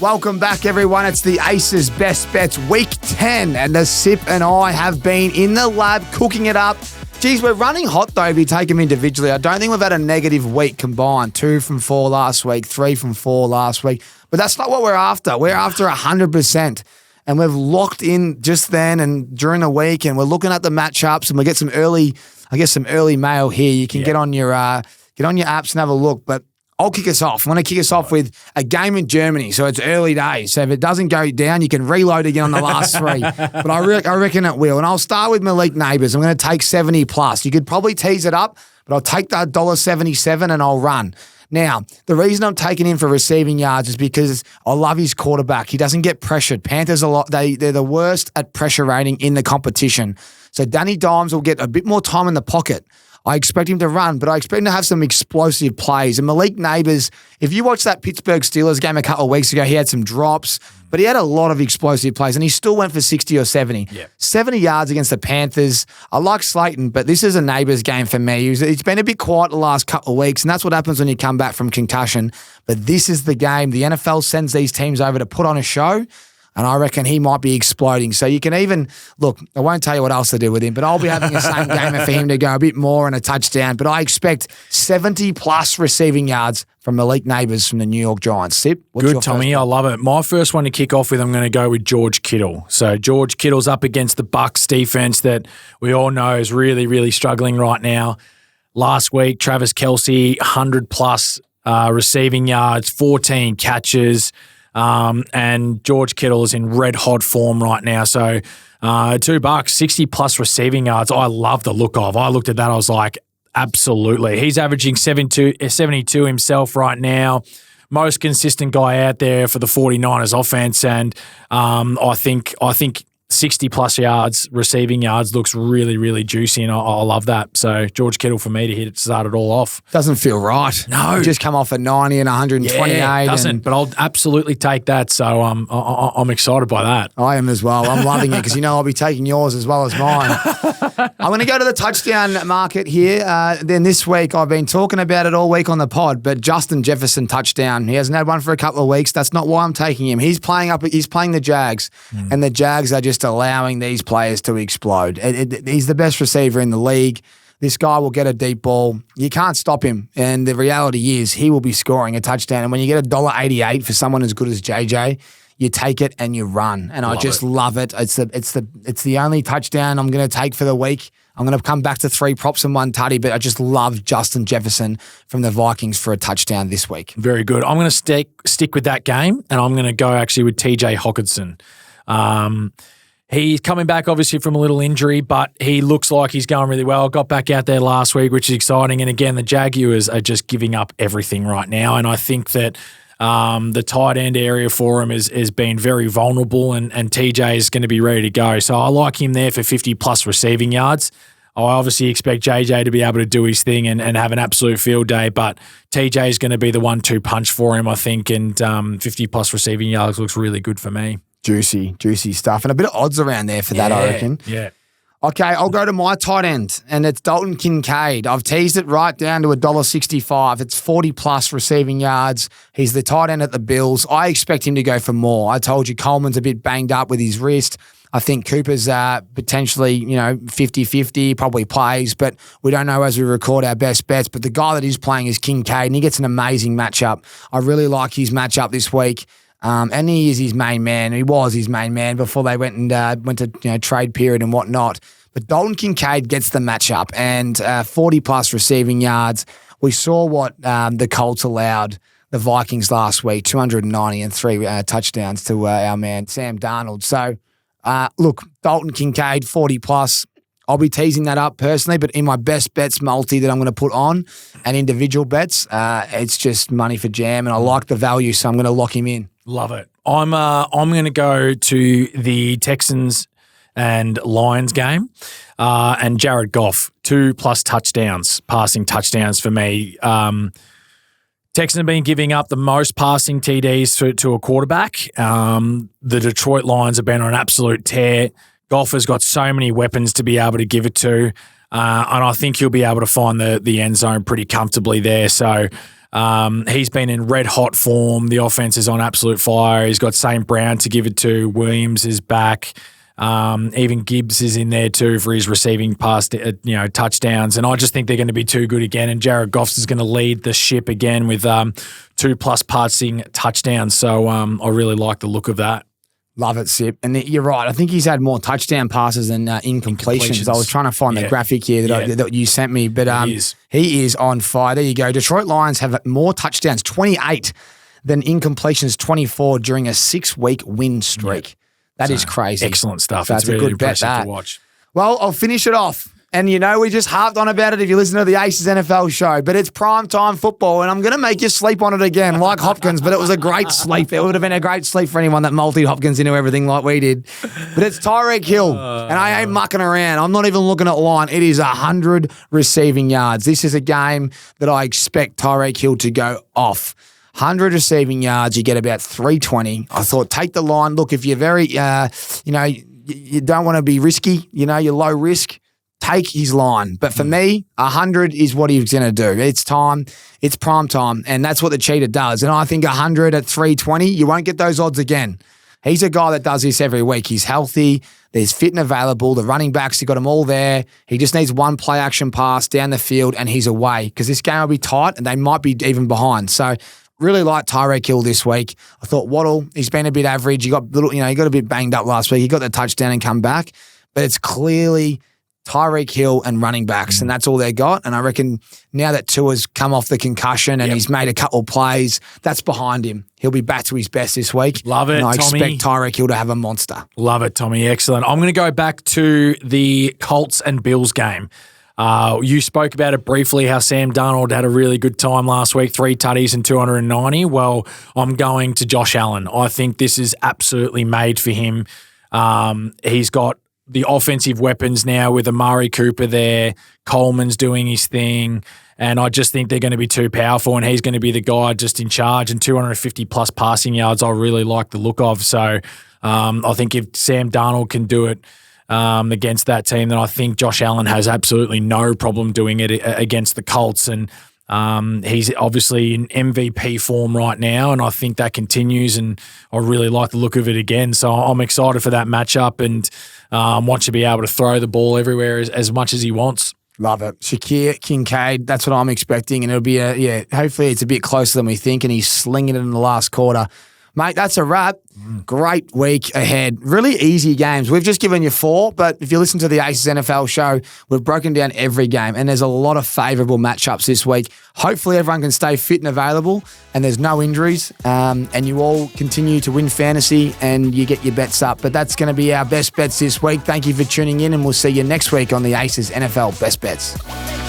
Welcome back, everyone. It's the Aces Best Bets Week 10, and the Sip and I have been in the lab cooking it up. Geez, we're running hot, though, if you take them individually. I don't think we've had a negative week combined. 2 from 4 last week, 3 from 4 last week. But that's not what we're after. We're after 100%. And we've locked in just then and during the week, and we're looking at the matchups, and we get some early mail here. You can get on your apps and have a look. But I'll kick us off. I'm going to kick us off with a game in Germany. So it's early days. So if it doesn't go down, you can reload again on the last 3. But I reckon it will. And I'll start with Malik Neighbours. I'm going to take 70 plus. You could probably tease it up, but I'll take that $1.77 and I'll run. Now, the reason I'm taking him for receiving yards is because I love his quarterback. He doesn't get pressured. Panthers they're the worst at pressure rating in the competition. So Danny Dimes will get a bit more time in the pocket. I expect him to run, but I expect him to have some explosive plays. And Malik Neighbours, if you watch that Pittsburgh Steelers game a couple of weeks ago, he had some drops, but he had a lot of explosive plays, and he still went for 60 or 70. Yeah. 70 yards against the Panthers. I like Slayton, but this is a Neighbours game for me. He's been a bit quiet the last couple of weeks, and that's what happens when you come back from concussion. But this is the game. The NFL sends these teams over to put on a show, and I reckon he might be exploding. So you can even, look, I won't tell you what else to do with him, but I'll be having the same gamer for him to go a bit more and a touchdown. But I expect 70-plus receiving yards from Malik Neighbours from the New York Giants. Sip, what's your Good, Tommy. I love it. My first one to kick off with, I'm going to go with George Kittle. So George Kittle's up against the Bucs defense that we all know is really, really struggling right now. Last week, Travis Kelce, 100-plus receiving yards, 14 catches. And George Kittle is in red hot form right now. So $2, 60 plus receiving yards. I love the look of. I looked at that. I was like, absolutely. He's averaging 72 himself right now. Most consistent guy out there for the 49ers offense. And I think 60 plus yards, receiving yards looks really, really juicy, and I love that. So George Kittle for me to start it all off. Doesn't feel right. No. You just come off a 90 and 128. Yeah, it doesn't, but I'll absolutely take that. So I'm excited by that. I am as well. I'm loving it because I'll be taking yours as well as mine. I'm going to go to the touchdown market here. Then this week, I've been talking about it all week on the pod, but Justin Jefferson touchdown. He hasn't had one for a couple of weeks. That's not why I'm taking him. He's playing the Jags, and the Jags are just allowing these players to explode. He's the best receiver in the league. This guy will get a deep ball. You can't stop him. And the reality is he will be scoring a touchdown. And when you get $1.88 for someone as good as JJ, you take it and you run. And I just love it. It's the only touchdown I'm going to take for the week. I'm going to come back to 3 props and 1 tutty, but I just love Justin Jefferson from the Vikings for a touchdown this week. Very good. I'm going to stick with that game, and I'm going to go actually with TJ Hockenson. He's coming back obviously from a little injury, but he looks like he's going really well. Got back out there last week, which is exciting. And again, the Jaguars are just giving up everything right now. And I think that the tight end area for him has been very vulnerable, and TJ is going to be ready to go. So I like him there for 50-plus receiving yards. I obviously expect JJ to be able to do his thing and have an absolute field day, but TJ is going to be the 1-2 punch for him, I think, and 50-plus receiving yards looks really good for me. Juicy stuff. And a bit of odds around there for that, I reckon. Yeah. Okay, I'll go to my tight end, and it's Dalton Kincaid. I've teased it right down to $1.65. It's 40-plus receiving yards. He's the tight end at the Bills. I expect him to go for more. I told you Coleman's a bit banged up with his wrist. I think Cooper's potentially, 50-50, probably plays, but we don't know as we record our best bets. But the guy that is playing is Kincaid, and he gets an amazing matchup. I really like his matchup this week. And he is his main man. He was his main man before they went to trade period and whatnot. But Dalton Kincaid gets the matchup and 40-plus receiving yards. We saw what the Colts allowed the Vikings last week, 293 touchdowns to our man Sam Darnold. So, look, Dalton Kincaid, 40-plus. I'll be teasing that up personally, but in my best bets multi that I'm going to put on and individual bets, it's just money for jam, and I like the value, so I'm going to lock him in. Love it. I'm going to go to the Texans and Lions game, and Jared Goff, 2+ touchdowns, passing touchdowns for me. Texans have been giving up the most passing TDs to a quarterback. The Detroit Lions have been on an absolute tear. Goff has got so many weapons to be able to give it to, and I think he'll be able to find the end zone pretty comfortably there. So He's been in red hot form. The offense is on absolute fire. He's got St. Brown to give it to. Williams is back. Even Gibbs is in there too for his receiving touchdowns. And I just think they're going to be too good again. And Jared Goff is going to lead the ship again with 2+ passing touchdowns. So I really like the look of that. Love it, Sip. And you're right. I think he's had more touchdown passes than incompletions. I was trying to find the graphic here that you sent me, but he is on fire. There you go. Detroit Lions have more touchdowns, 28, than incompletions, 24 during a 6-week win streak. That is crazy. Excellent stuff. So it's really a good impressive bet to watch. Well, I'll finish it off. And, we just harped on about it if you listen to the Aces NFL show, but it's primetime football, and I'm going to make you sleep on it again, like Hopkins, but it was a great sleep. It would have been a great sleep for anyone that multi-Hopkins into everything like we did. But it's Tyreek Hill, and I ain't mucking around. I'm not even looking at line. It is 100 receiving yards. This is a game that I expect Tyreek Hill to go off. 100 receiving yards, you get about 320. I thought, take the line. Look, if you're very, you don't want to be risky, you're low risk, take his line. But for me, 100 is what he's going to do. It's time. It's prime time. And that's what the cheater does. And I think 100 at 320, you won't get those odds again. He's a guy that does this every week. He's healthy. There's fit and available. The running backs, he got them all there. He just needs one play action pass down the field and he's away because this game will be tight and they might be even behind. So really like Tyreek Hill this week. I thought Waddle, he's been a bit average. He got a bit banged up last week. He got the touchdown and come back. But it's clearly Tyreek Hill and running backs, and that's all they got. And I reckon now that Tua's come off the concussion and he's made a couple of plays, that's behind him. He'll be back to his best this week. Love it, and I Tommy. expect Tyreek Hill to have a monster. Love it, Tommy. Excellent. I'm going to go back to the Colts and Bills game. You spoke about it briefly, how Sam Darnold had a really good time last week, 3 tutties and 290. Well, I'm going to Josh Allen. I think this is absolutely made for him. He's got the offensive weapons now with Amari Cooper there. Coleman's doing his thing. And I just think they're going to be too powerful and he's going to be the guy just in charge. And 250-plus passing yards I really like the look of. So I think if Sam Darnold can do it against that team, then I think Josh Allen has absolutely no problem doing it against the Colts. And he's obviously in MVP form right now, and I think that continues, and I really like the look of it again. So I'm excited for that matchup and want to be able to throw the ball everywhere as much as he wants. Love it. Shakir Kincaid, that's what I'm expecting, and it'll be hopefully it's a bit closer than we think, and he's slinging it in the last quarter. Mate, that's a wrap. Great week ahead. Really easy games. We've just given you 4, but if you listen to the Aces NFL show, we've broken down every game, and there's a lot of favourable matchups this week. Hopefully everyone can stay fit and available, and there's no injuries, and you all continue to win fantasy, and you get your bets up. But that's going to be our best bets this week. Thank you for tuning in, and we'll see you next week on the Aces NFL Best Bets.